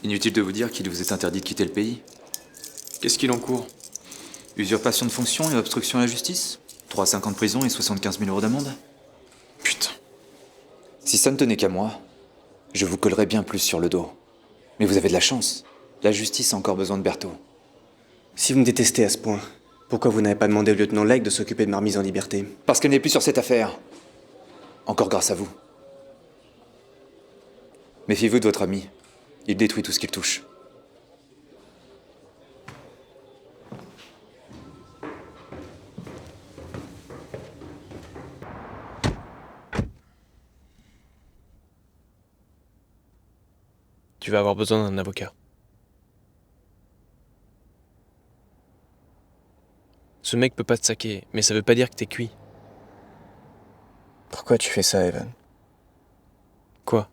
Inutile de vous dire qu'il vous est interdit de quitter le pays. Qu'est-ce qu'il encourt? Usurpation de fonction et obstruction à la justice? 3 à 5 ans de prison et 75 000 € d'amende? Putain. Si ça ne tenait qu'à moi, je vous collerais bien plus sur le dos. Mais vous avez de la chance. La justice a encore besoin de Berthaud. Si vous me détestez à ce point, pourquoi vous n'avez pas demandé au lieutenant Legge de s'occuper de ma remise en liberté? Parce qu'elle n'est plus sur cette affaire. Encore grâce à vous. Méfiez-vous de votre ami. Il détruit tout ce qu'il touche. Tu vas avoir besoin d'un avocat. Ce mec peut pas te saquer, mais ça veut pas dire que t'es cuit. Pourquoi tu fais ça, Evan? Quoi?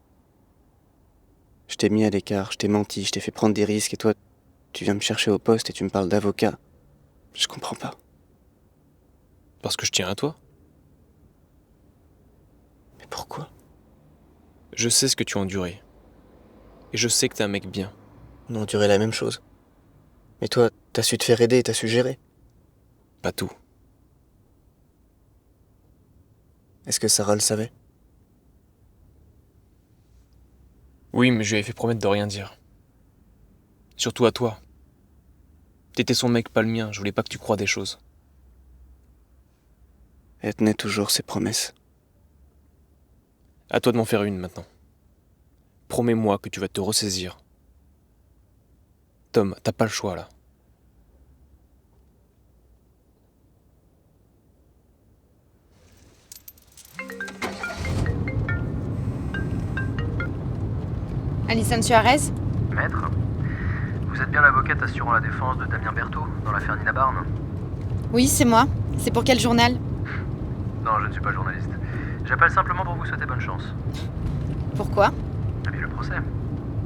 Je t'ai mis à l'écart, je t'ai menti, je t'ai fait prendre des risques et toi, tu viens me chercher au poste et tu me parles d'avocat. Je comprends pas. Parce que je tiens à toi. Mais pourquoi? Je sais ce que tu as enduré. Et je sais que t'es un mec bien. On a enduré la même chose. Mais toi, t'as su te faire aider et t'as su gérer. Pas tout. Est-ce que Sarah le savait? Oui, mais je lui avais fait promettre de rien dire. Surtout à toi. T'étais son mec, pas le mien. Je voulais pas que tu croies des choses. Elle tenait toujours ses promesses. À toi de m'en faire une maintenant. Promets-moi que tu vas te ressaisir. Tom, t'as pas le choix là. Alison Suarez? Maître, vous êtes bien l'avocate assurant la défense de Damien Berthaud dans l'affaire Nina Barnes? Oui, c'est moi. C'est pour quel journal? Non, je ne suis pas journaliste. J'appelle simplement pour vous souhaiter bonne chance. Pourquoi? Et puis le procès.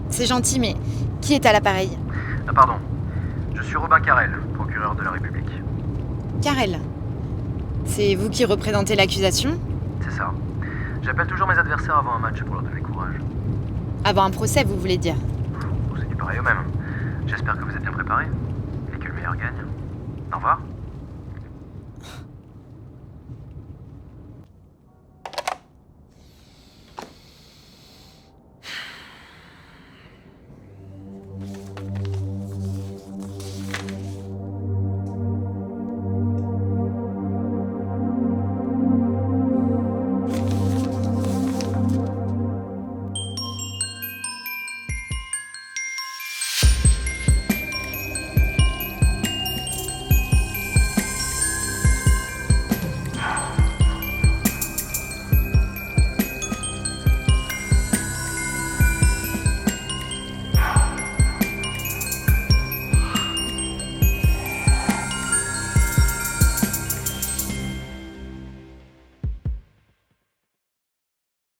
C'est gentil, mais qui est à l'appareil? Ah pardon, je suis Robin Carrel, procureur de la République. Carrel. C'est vous qui représentez l'accusation? C'est ça. J'appelle toujours mes adversaires avant un match pour leur donner courage. Avant un procès, vous voulez dire? C'est du pareil au même. J'espère que vous êtes bien préparés et que le meilleur gagne. Au revoir.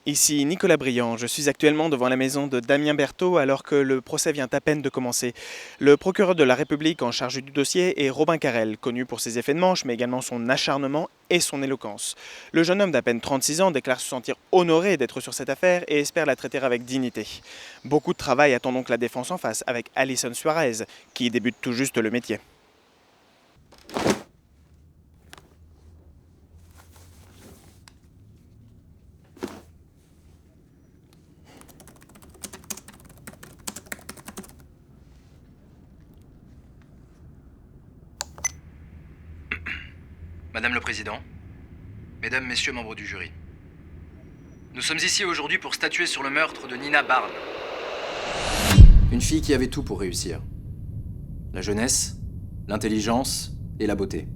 Ici Nicolas Briand, je suis actuellement devant la maison de Damien Berthaud alors que le procès vient à peine de commencer. Le procureur de la République en charge du dossier est Robin Carrel, connu pour ses effets de manche mais également son acharnement et son éloquence. Le jeune homme d'à peine 36 ans déclare se sentir honoré d'être sur cette affaire et espère la traiter avec dignité. Beaucoup de travail attend donc la défense en face avec Alison Suarez qui débute tout juste le métier. Madame le Président, Mesdames, Messieurs membres du jury, nous sommes ici aujourd'hui pour statuer sur le meurtre de Nina Barnes. Une fille qui avait tout pour réussir. La jeunesse, l'intelligence et la beauté.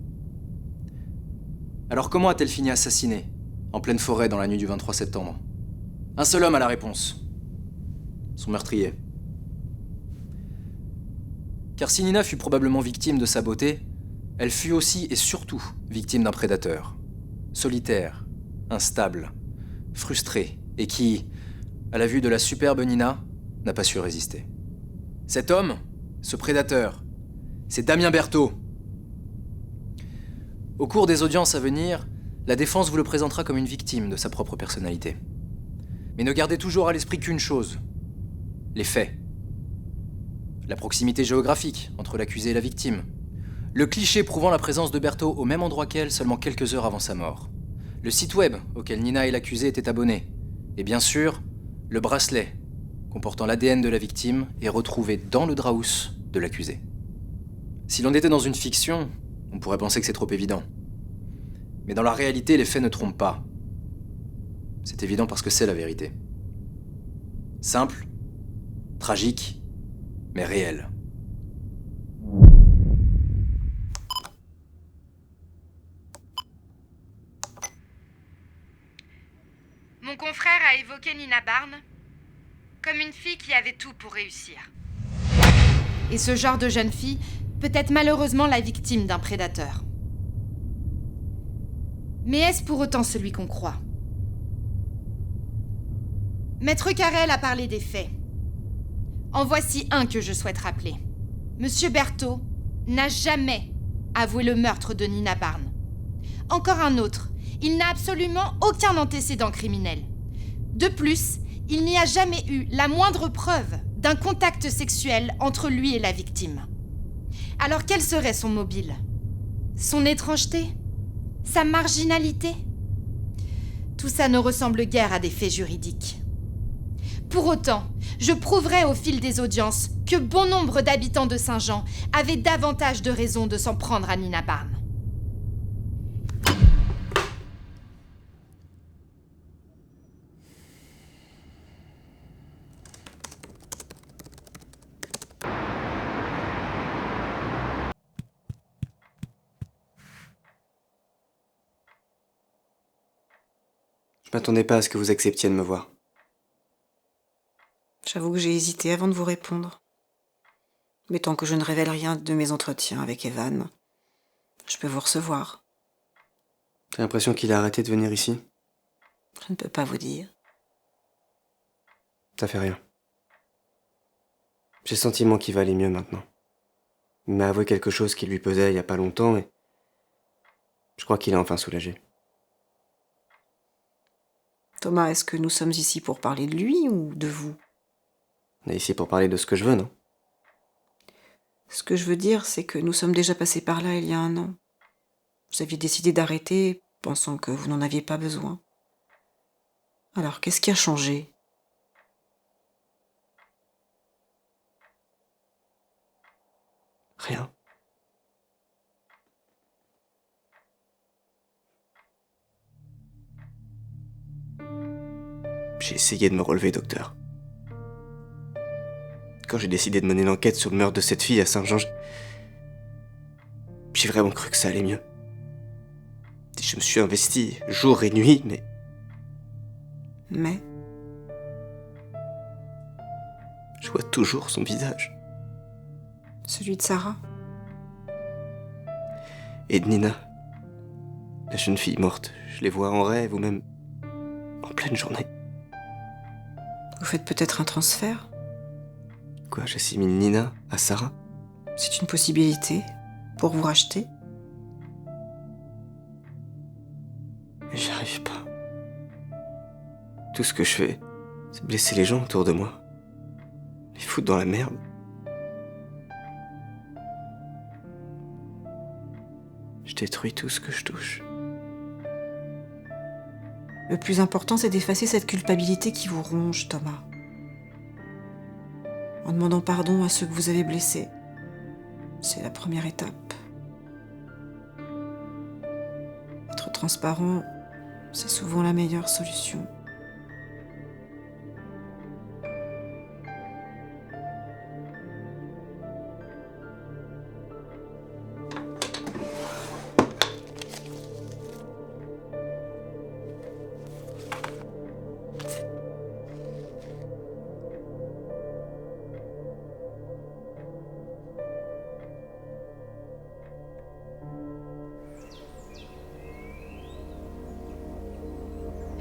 Alors comment a-t-elle fini assassinée, en pleine forêt dans la nuit du 23 septembre? Un seul homme a la réponse. Son meurtrier. Car si Nina fut probablement victime de sa beauté, elle fut aussi et surtout victime d'un prédateur. Solitaire, instable, frustré, et qui, à la vue de la superbe Nina, n'a pas su résister. Cet homme, ce prédateur, c'est Damien Berthaud. Au cours des audiences à venir, la défense vous le présentera comme une victime de sa propre personnalité. Mais ne gardez toujours à l'esprit qu'une chose, les faits. La proximité géographique entre l'accusé et la victime. Le cliché prouvant la présence de Berthaud au même endroit qu'elle seulement quelques heures avant sa mort. Le site web auquel Nina et l'accusé étaient abonnés. Et bien sûr, le bracelet comportant l'ADN de la victime est retrouvé dans le draus de l'accusé. Si l'on était dans une fiction, on pourrait penser que c'est trop évident. Mais dans la réalité, les faits ne trompent pas. C'est évident parce que c'est la vérité. Simple, tragique, mais réel. Mon confrère a évoqué Nina Barnes comme une fille qui avait tout pour réussir. Et ce genre de jeune fille peut être malheureusement la victime d'un prédateur. Mais est-ce pour autant celui qu'on croit ? Maître Carrel a parlé des faits. En voici un que je souhaite rappeler. Monsieur Berthaud n'a jamais avoué le meurtre de Nina Barnes. Encore un autre, il n'a absolument aucun antécédent criminel. De plus, il n'y a jamais eu la moindre preuve d'un contact sexuel entre lui et la victime. Alors quel serait son mobile ? Son étrangeté ? Sa marginalité ? Tout ça ne ressemble guère à des faits juridiques. Pour autant, je prouverai au fil des audiences que bon nombre d'habitants de Saint-Jean avaient davantage de raisons de s'en prendre à Nina Barnes. Je m'attendais pas à ce que vous acceptiez de me voir. J'avoue que j'ai hésité avant de vous répondre. Mais tant que je ne révèle rien de mes entretiens avec Evan, je peux vous recevoir. J'ai l'impression qu'il a arrêté de venir ici. Je ne peux pas vous dire. Ça fait rien. J'ai le sentiment qu'il va aller mieux maintenant. Il m'a avoué quelque chose qui lui pesait il y a pas longtemps et je crois qu'il est enfin soulagé. Thomas, est-ce que nous sommes ici pour parler de lui ou de vous ? On est ici pour parler de ce que je veux, non ? Ce que je veux dire, c'est que nous sommes déjà passés par là il y a 1 an. Vous aviez décidé d'arrêter, pensant que vous n'en aviez pas besoin. Alors, qu'est-ce qui a changé ? Rien. J'ai essayé de me relever, docteur. Quand j'ai décidé de mener l'enquête sur le meurtre de cette fille à Saint-Jean, j'ai vraiment cru que ça allait mieux. Et je me suis investi jour et nuit, mais Mais je vois toujours son visage. celui de Sarah ? Et de Nina, la jeune fille morte. Je les vois en rêve ou même en pleine journée. Vous faites peut-être un transfert ? Quoi, j'assimile Nina à Sarah ? C'est une possibilité pour vous racheter ? J'y arrive pas. Tout ce que je fais, c'est blesser les gens autour de moi. Les foutre dans la merde. Je détruis tout ce que je touche. Le plus important, c'est d'effacer cette culpabilité qui vous ronge, Thomas. En demandant pardon à ceux que vous avez blessés. C'est la première étape. Être transparent, c'est souvent la meilleure solution.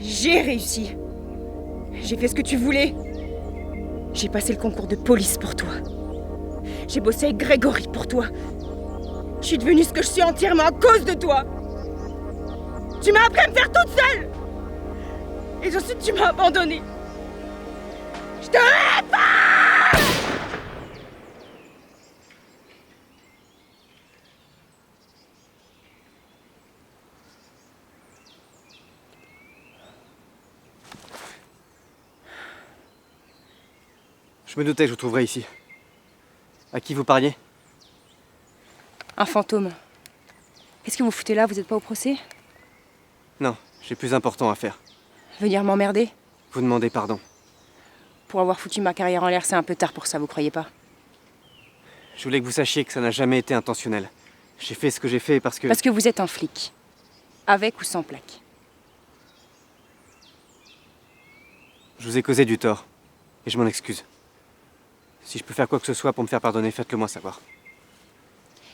J'ai réussi. J'ai fait ce que tu voulais. J'ai passé le concours de police pour toi. J'ai bossé avec Grégory pour toi. Je suis devenue ce que je suis entièrement à cause de toi. Tu m'as appris à me faire toute seule. Et ensuite tu m'as abandonnée. Je te hais pas. Je me doutais que je vous trouverais ici. À qui vous parliez? Un fantôme. Qu'est-ce que vous foutez là? Vous êtes pas au procès? Non, j'ai plus important à faire. Venir m'emmerder? Vous demandez pardon. Pour avoir foutu ma carrière en l'air, c'est un peu tard pour ça, vous croyez pas? Je voulais que vous sachiez que ça n'a jamais été intentionnel. J'ai fait ce que j'ai fait parce que... Parce que vous êtes un flic. Avec ou sans plaque. Je vous ai causé du tort. Et je m'en excuse. Si je peux faire quoi que ce soit pour me faire pardonner, faites-le moi savoir.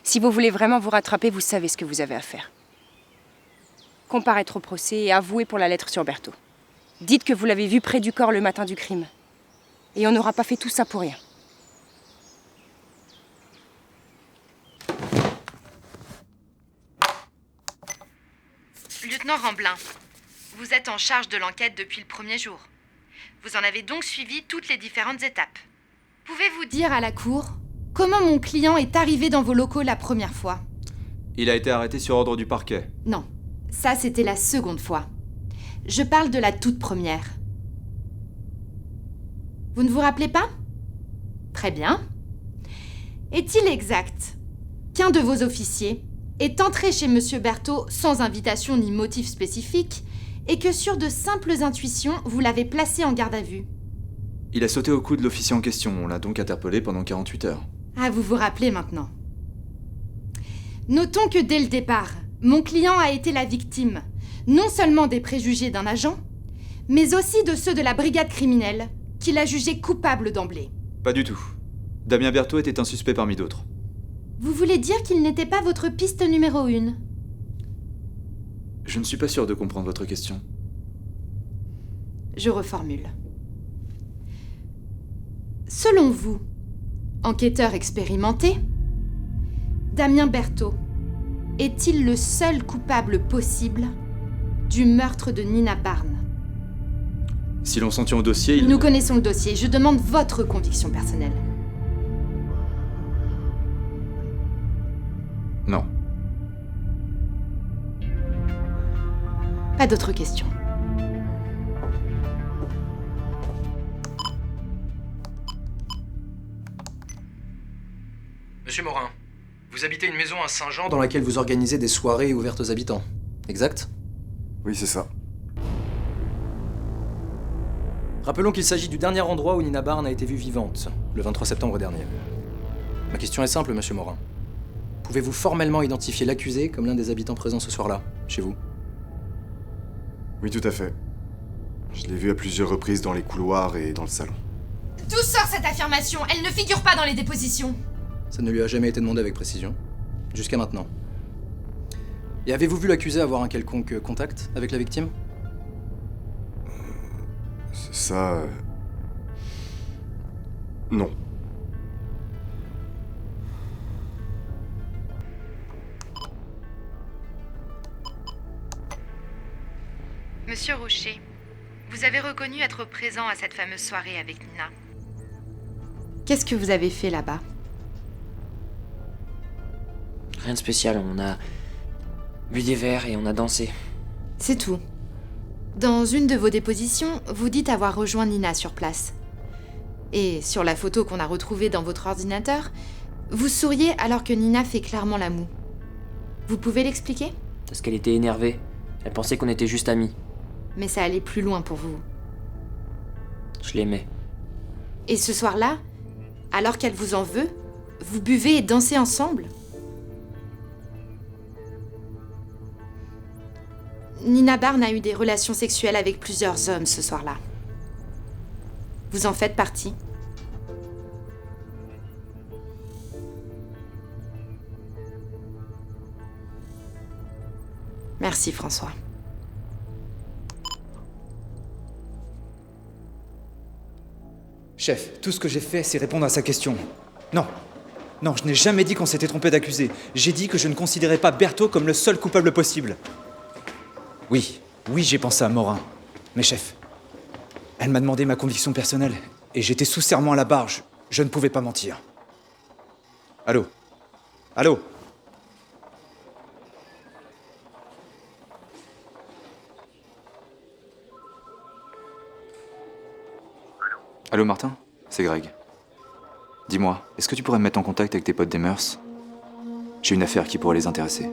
Si vous voulez vraiment vous rattraper, vous savez ce que vous avez à faire. Comparaître au procès et avouer pour la lettre sur Berthaud. Dites que vous l'avez vu près du corps le matin du crime. Et on n'aura pas fait tout ça pour rien. Lieutenant Ramblin, vous êtes en charge de l'enquête depuis le premier jour. Vous en avez donc suivi toutes les différentes étapes. Pouvez-vous dire à la cour comment mon client est arrivé dans vos locaux la première fois? Il a été arrêté sur ordre du parquet. Non, ça c'était la seconde fois. Je parle de la toute première. Vous ne vous rappelez pas? Très bien. Est-il exact qu'un de vos officiers est entré chez Monsieur Berthaud sans invitation ni motif spécifique et que sur de simples intuitions, vous l'avez placé en garde à vue? Il a sauté au cou de l'officier en question, on l'a donc interpellé pendant 48 heures. Ah, vous vous rappelez maintenant. Notons que dès le départ, mon client a été la victime, non seulement des préjugés d'un agent, mais aussi de ceux de la brigade criminelle, qui l'a jugé coupable d'emblée. Pas du tout. Damien Berthaud était un suspect parmi d'autres. Vous voulez dire qu'il n'était pas votre piste numéro 1? Je ne suis pas sûr de comprendre votre question. Je reformule. Selon vous, enquêteur expérimenté, Damien Berthaud est-il le seul coupable possible du meurtre de Nina Barnes? Si l'on s'en tient au dossier, Nous connaissons le dossier, je demande votre conviction personnelle. Non. Pas d'autres questions. Monsieur Morin, vous habitez une maison à Saint-Jean dans laquelle vous organisez des soirées ouvertes aux habitants, exact? Oui, c'est ça. Rappelons qu'il s'agit du dernier endroit où Nina Barnes a été vue vivante, le 23 septembre dernier. Ma question est simple, monsieur Morin. Pouvez-vous formellement identifier l'accusé comme l'un des habitants présents ce soir-là, chez vous? Oui, tout à fait. Je l'ai vu à plusieurs reprises dans les couloirs et dans le salon. D'où sort cette affirmation? Elle ne figure pas dans les dépositions. Ça ne lui a jamais été demandé avec précision, jusqu'à maintenant. Et avez-vous vu l'accusé avoir un quelconque contact avec la victime? Ça... Non. Monsieur Rocher, vous avez reconnu être présent à cette fameuse soirée avec Nina. Qu'est-ce que vous avez fait là-bas? Rien de spécial, on a bu des verres et on a dansé. C'est tout. Dans une de vos dépositions, vous dites avoir rejoint Nina sur place. Et sur la photo qu'on a retrouvée dans votre ordinateur, vous souriez alors que Nina fait clairement la moue. Vous pouvez l'expliquer? Parce qu'elle était énervée. Elle pensait qu'on était juste amis. Mais ça allait plus loin pour vous. Je l'aimais. Et ce soir-là, alors qu'elle vous en veut, vous buvez et dansez ensemble? Nina Barnes a eu des relations sexuelles avec plusieurs hommes ce soir-là. Vous en faites partie? Merci François. Chef, tout ce que j'ai fait, c'est répondre à sa question. Non. Non, je n'ai jamais dit qu'on s'était trompé d'accusé. J'ai dit que je ne considérais pas Berthaud comme le seul coupable possible. Oui, j'ai pensé à Morin. Mais chef, elle m'a demandé ma conviction personnelle. Et j'étais sous serment à la barre. Je ne pouvais pas mentir. Allô? Allô? Allô Martin? C'est Greg. Dis-moi, est-ce que tu pourrais me mettre en contact avec tes potes des mœurs? J'ai une affaire qui pourrait les intéresser.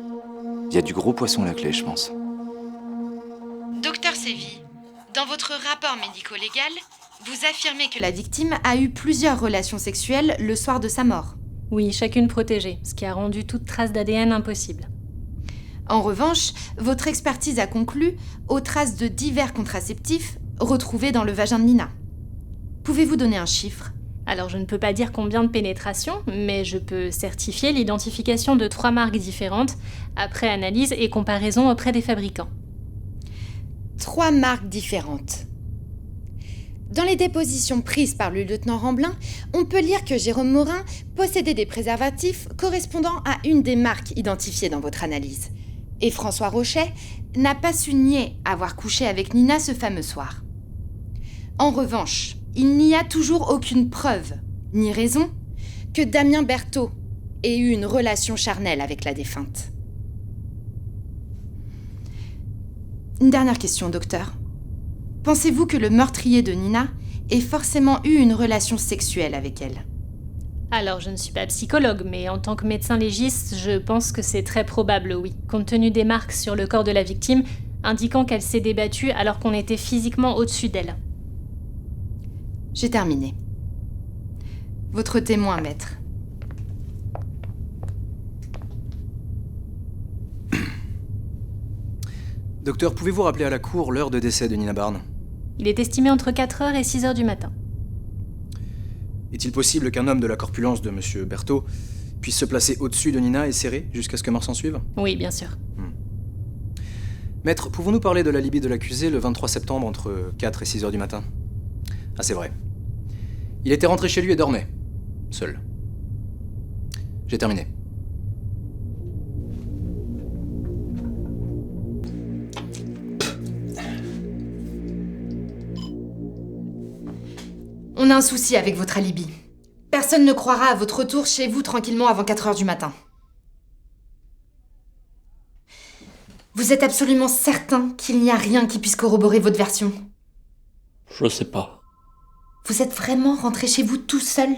Il y a du gros poisson à la clé, je pense. Docteur Sévy, dans votre rapport médico-légal, vous affirmez que la victime a eu plusieurs relations sexuelles le soir de sa mort. Oui, chacune protégée, ce qui a rendu toute trace d'ADN impossible. En revanche, votre expertise a conclu aux traces de divers contraceptifs retrouvés dans le vagin de Nina. Pouvez-vous donner un chiffre ? Alors je ne peux pas dire combien de pénétrations, mais je peux certifier l'identification de 3 marques différentes, après analyse et comparaison auprès des fabricants. 3 marques différentes. Dans les dépositions prises par le lieutenant Ramblin, on peut lire que Jérôme Morin possédait des préservatifs correspondant à une des marques identifiées dans votre analyse. Et François Rochet n'a pas su nier avoir couché avec Nina ce fameux soir. En revanche, il n'y a toujours aucune preuve, ni raison, que Damien Berthaud ait eu une relation charnelle avec la défunte. Une dernière question, docteur. Pensez-vous que le meurtrier de Nina ait forcément eu une relation sexuelle avec elle ? Alors, je ne suis pas psychologue, mais en tant que médecin légiste, je pense que c'est très probable, oui, compte tenu des marques sur le corps de la victime, indiquant qu'elle s'est débattue alors qu'on était physiquement au-dessus d'elle. J'ai terminé. Votre témoin, maître. Docteur, pouvez-vous rappeler à la cour l'heure de décès de Nina Barnes? Il est estimé entre 4h et 6h du matin. Est-il possible qu'un homme de la corpulence de M. Berthaud puisse se placer au-dessus de Nina et serrer jusqu'à ce que mort s'en suive? Oui, bien sûr. Maître, pouvons-nous parler de l'alibi de l'accusé le 23 septembre entre 4 et 6 heures du matin? Ah, c'est vrai. Il était rentré chez lui et dormait. Seul. J'ai terminé. On a un souci avec votre alibi. Personne ne croira à votre retour chez vous tranquillement avant 4 heures du matin. Vous êtes absolument certain qu'il n'y a rien qui puisse corroborer votre version? Je sais pas. Vous êtes vraiment rentré chez vous tout seul,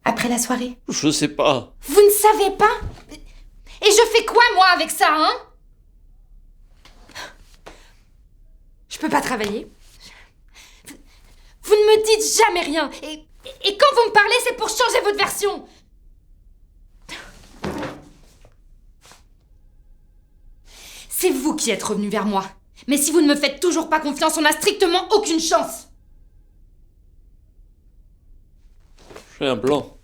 après la soirée? Je sais pas. Vous ne savez pas? Et je fais quoi, moi, avec ça, hein? Je peux pas travailler. Vous ne me dites jamais rien. Et quand vous me parlez, c'est pour changer votre version. C'est vous qui êtes revenu vers moi. Mais si vous ne me faites toujours pas confiance, on n'a strictement aucune chance. J'ai un blanc.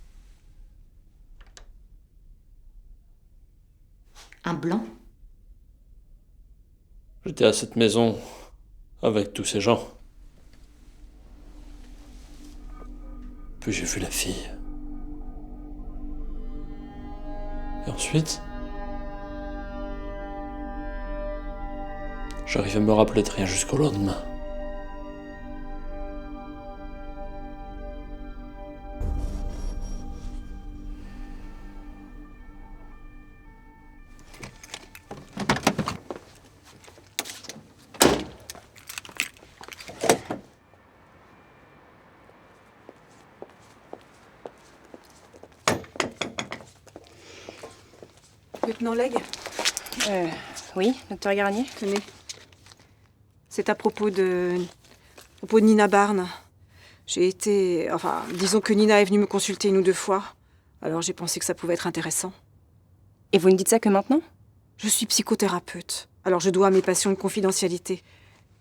Un blanc? J'étais à cette maison avec tous ces gens. Puis j'ai vu la fille. Et ensuite, j'arrive à me rappeler de rien jusqu'au lendemain. Lieutenant Legge? Oui, docteur Garnier? Tenez. C'est à propos de Nina Barnes. J'ai été... Enfin, disons que Nina est venue me consulter 1 ou 2 fois. Alors j'ai pensé que ça pouvait être intéressant. Et vous ne dites ça que maintenant? Je suis psychothérapeute. Alors je dois à mes patients une confidentialité.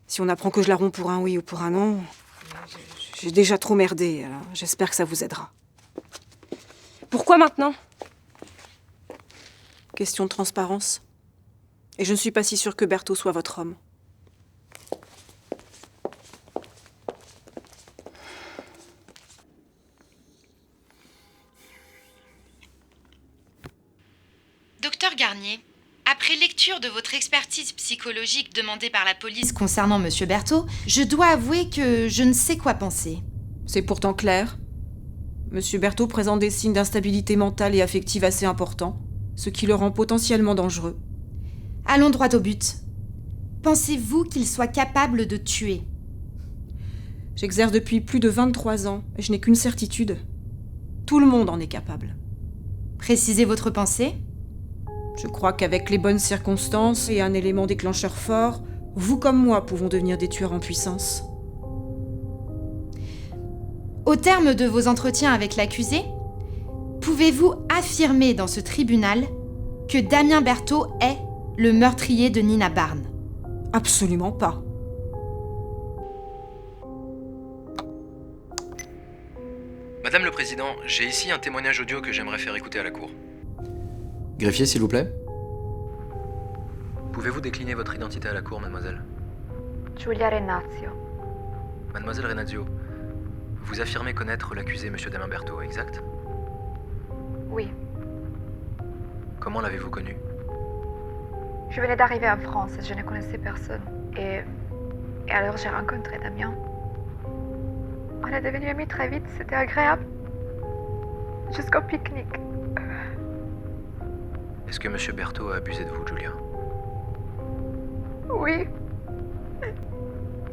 Si on apprend que je la romps pour un oui ou pour un non, j'ai déjà trop merdé. Alors j'espère que ça vous aidera. Pourquoi maintenant? Question de transparence. Et je ne suis pas si sûre que Berthaud soit votre homme. Docteur Garnier, après lecture de votre expertise psychologique demandée par la police concernant Monsieur Berthaud, je dois avouer que je ne sais quoi penser. C'est pourtant clair. Monsieur Berthaud présente des signes d'instabilité mentale et affective assez importants, ce qui le rend potentiellement dangereux. Allons droit au but. Pensez-vous qu'il soit capable de tuer? J'exerce depuis plus de 23 ans et je n'ai qu'une certitude. Tout le monde en est capable. Précisez votre pensée. Je crois qu'avec les bonnes circonstances et un élément déclencheur fort, vous comme moi pouvons devenir des tueurs en puissance. Au terme de vos entretiens avec l'accusé, pouvez-vous affirmer dans ce tribunal que Damien Berthaud est le meurtrier de Nina Barnes? Absolument pas. Madame le Président, j'ai ici un témoignage audio que j'aimerais faire écouter à la Cour. Greffier, s'il vous plaît. Pouvez-vous décliner votre identité à la Cour, mademoiselle? Giulia Renazio. Mademoiselle Renazio, vous affirmez connaître l'accusé, monsieur Damien Berthaud, exact? Oui. Comment l'avez-vous connu? Je venais d'arriver en France et je ne connaissais personne. Et alors j'ai rencontré Damien. On est devenus amis très vite, c'était agréable. Jusqu'au pique-nique. Est-ce que monsieur Berthaud a abusé de vous, Julia? Oui.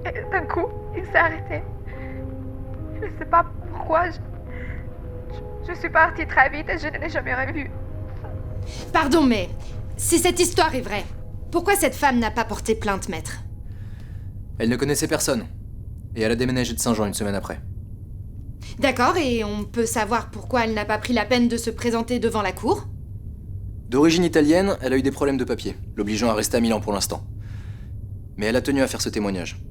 Et d'un coup, il s'est arrêté. Je ne sais pas pourquoi. Je suis partie très vite et je ne l'ai jamais revu. Pardon, mais si cette histoire est vraie, pourquoi cette femme n'a pas porté plainte, maître? Elle ne connaissait personne. Et elle a déménagé de Saint-Jean une semaine après. D'accord, et on peut savoir pourquoi elle n'a pas pris la peine de se présenter devant la cour? D'origine italienne, elle a eu des problèmes de papier, l'obligeant à rester à Milan pour l'instant. Mais elle a tenu à faire ce témoignage.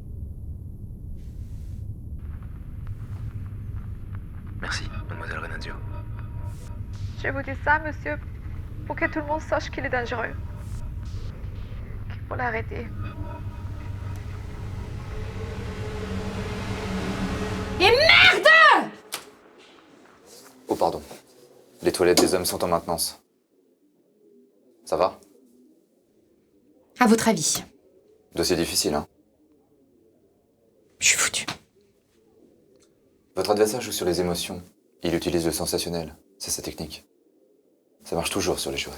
Merci, mademoiselle Renazio. Je vous dis ça, monsieur, pour que tout le monde sache qu'il est dangereux. Qu'il faut l'arrêter. Et merde! Oh, pardon. Les toilettes des hommes sont en maintenance. Ça va? À votre avis? Dossier difficile, hein? Je suis foutu. Votre adversaire joue sur les émotions. Il utilise le sensationnel. C'est sa technique. Ça marche toujours sur les jurés.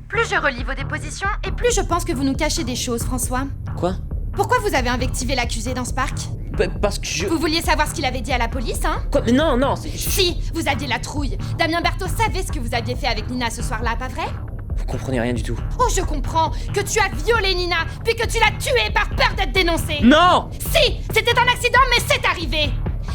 Plus je relis vos dépositions, et plus je pense que vous nous cachez des choses, François. Quoi? Pourquoi vous avez invectivé l'accusé dans ce parc? Parce que je... Vous vouliez savoir ce qu'il avait dit à la police, hein? Quoi? Mais non, non, Si, vous aviez la trouille. Damien Berthaud savait ce que vous aviez fait avec Nina ce soir-là, pas vrai? Vous comprenez rien du tout. Oh, je comprends que tu as violé Nina, puis que tu l'as tuée par peur d'être dénoncée. Non! Si, c'était un accident, mais c'est arrivé.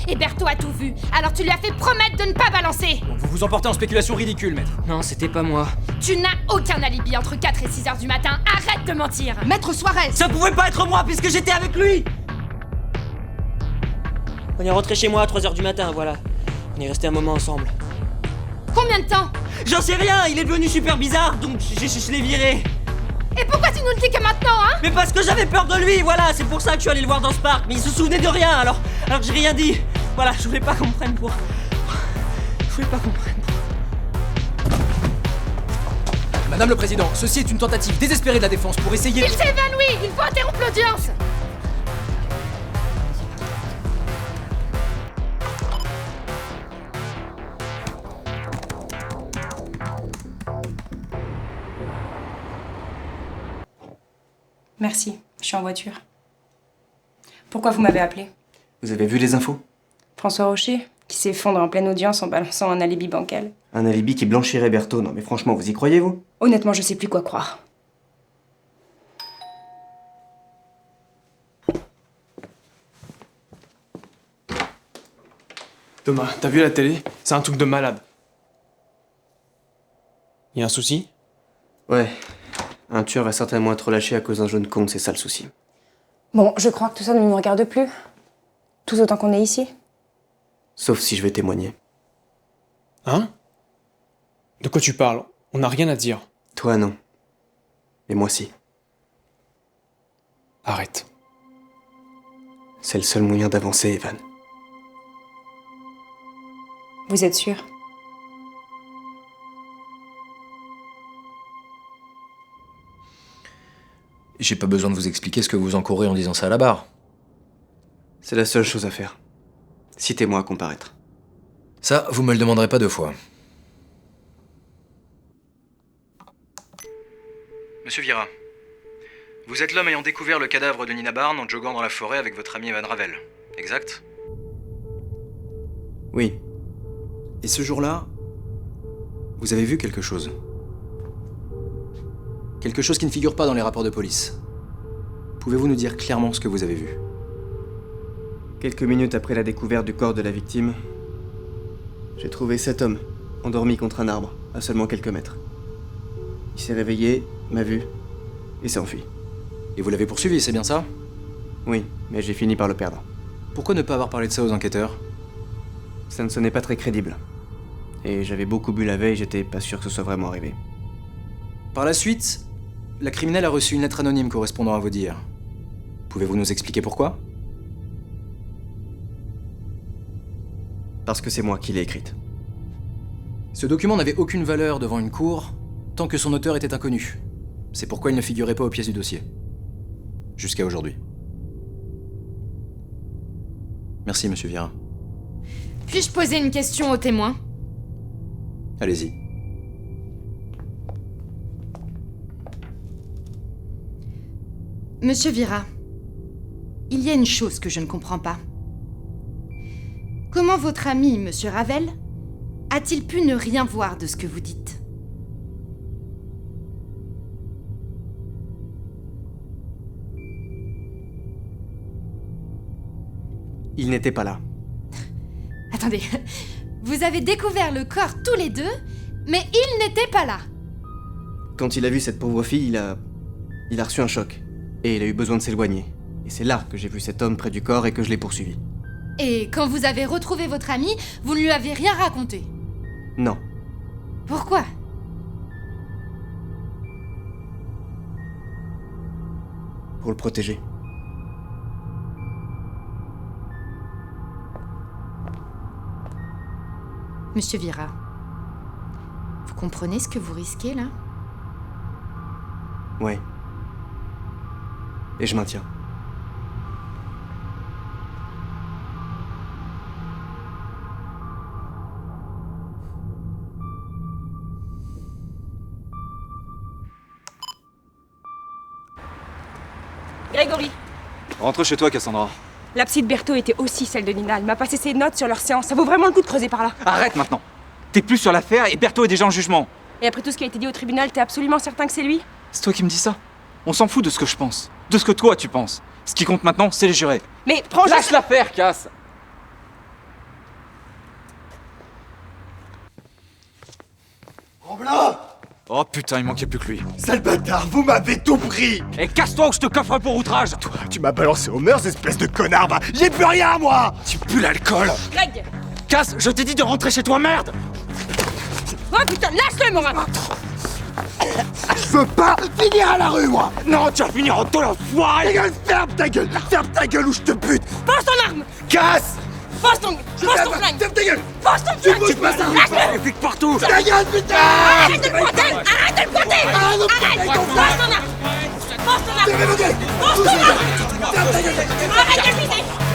Et Berthaud a tout vu, alors tu lui as fait promettre de ne pas balancer. Vous vous emportez en spéculation ridicule, maître. Non, c'était pas moi. Tu n'as aucun alibi entre 4 et 6 heures du matin. Arrête de mentir. Maître Suarez. Ça pouvait pas être moi puisque j'étais avec lui! On est rentré chez moi à 3h du matin, voilà. On est resté un moment ensemble. Combien de temps? J'en sais rien, il est devenu super bizarre, donc je l'ai viré. Et pourquoi tu nous le dis que maintenant, hein? Mais parce que j'avais peur de lui, voilà, c'est pour ça que je suis allé le voir dans ce parc. Mais il se souvenait de rien, alors que j'ai rien dit. Voilà, je voulais pas qu'on me prenne pour... Je voulais pas qu'on me prenne pour... Madame le Président, ceci est une tentative désespérée de la défense pour essayer... Il s'est évanoui. Il faut interrompre l'audience. Merci, je suis en voiture. Pourquoi vous m'avez appelé? Vous avez vu les infos? François Rocher, qui s'effondre en pleine audience en balançant un alibi bancal. Un alibi qui blanchirait Berthaud. Non mais franchement, vous y croyez, vous? Honnêtement, je sais plus quoi croire. Thomas, t'as vu la télé? C'est un truc de malade. Y a un souci? Ouais. Un tueur va certainement être relâché à cause d'un jeune con, c'est ça le souci. Bon, je crois que tout ça ne nous regarde plus. Tout autant qu'on est ici. Sauf si je vais témoigner. Hein? De quoi tu parles? On n'a rien à dire. Toi, non. Mais moi, si. Arrête. C'est le seul moyen d'avancer, Evan. Vous êtes sûr? J'ai pas besoin de vous expliquer ce que vous encourez en disant ça à la barre. C'est la seule chose à faire. Citez-moi à comparaître. Ça, vous me le demanderez pas 2 fois. Monsieur Vira, vous êtes l'homme ayant découvert le cadavre de Nina Barnes en joguant dans la forêt avec votre ami Evan Ravel, exact? Oui. Et ce jour-là, vous avez vu quelque chose. Quelque chose qui ne figure pas dans les rapports de police. Pouvez-vous nous dire clairement ce que vous avez vu? Quelques minutes après la découverte du corps de la victime, j'ai trouvé cet homme, endormi contre un arbre, à seulement quelques mètres. Il s'est réveillé, m'a vu, et s'est enfui. Et vous l'avez poursuivi, c'est bien ça? Oui, mais j'ai fini par le perdre. Pourquoi ne pas avoir parlé de ça aux enquêteurs? Ça ne sonnait pas très crédible. Et j'avais beaucoup bu la veille, j'étais pas sûr que ce soit vraiment arrivé. Par la suite, la criminelle a reçu une lettre anonyme correspondant à vos dires. Pouvez-vous nous expliquer pourquoi? Parce que c'est moi qui l'ai écrite. Ce document n'avait aucune valeur devant une cour tant que son auteur était inconnu. C'est pourquoi il ne figurait pas aux pièces du dossier. Jusqu'à aujourd'hui. Merci, monsieur Vira. Puis-je poser une question aux témoins? Allez-y. Monsieur Vira, il y a une chose que je ne comprends pas. Comment votre ami, monsieur Ravel, a-t-il pu ne rien voir de ce que vous dites? Il n'était pas là. Attendez, vous avez découvert le corps tous les deux, mais il n'était pas là. Quand il a vu cette pauvre fille, il a reçu un choc. Et il a eu besoin de s'éloigner. Et c'est là que j'ai vu cet homme près du corps et que je l'ai poursuivi. Et quand vous avez retrouvé votre ami, vous ne lui avez rien raconté? Non. Pourquoi? Pour le protéger. Monsieur Vira, vous comprenez ce que vous risquez, là? Ouais. Et je maintiens. Grégory, Rentre chez toi, Cassandra. la psy de Berthaud était aussi celle de Nina. Elle m'a passé ses notes sur leur séance. Ça vaut vraiment le coup de creuser par là. Arrête maintenant. T'es plus sur l'affaire et Berthaud est déjà en jugement. Et après tout ce qui a été dit au tribunal, t'es absolument certain que c'est lui? C'est toi qui me dis ça. On s'en fout de ce que je pense. De ce que toi tu penses. Ce qui compte maintenant, c'est les jurés. Mais prends Lâche juste... l'affaire, Cass. Tremblin! Oh putain, il manquait plus que lui. Sale bâtard, vous m'avez tout pris! Et casse-toi ou je te coffre pour outrage. Toi, tu m'as balancé aux mœurs, espèce de connard, va! J'ai plus rien, moi! Tu pues l'alcool. Greg! Cass, je t'ai dit de rentrer chez toi, merde. Oh putain, lâche-le, Morin! Je veux pas finir à la rue, moi! Non, tu vas finir en tôle, enfoiré. Ferme ta gueule ou je te bute! Pose ton arme! Casse! Pose ton flingue! Ferme ta gueule! Pose ton Tu flingue! bouges pas, ça! Les flics partout. Ta gueule, putain! Arrête de le pointer! Arrête de le pointer! Arrête de me Arrête! pointer ton Pose ton arme! Pose ton arme! Ferme ta gueule! Pose ton arme! Ferme ta gueule! Arrête de le viser!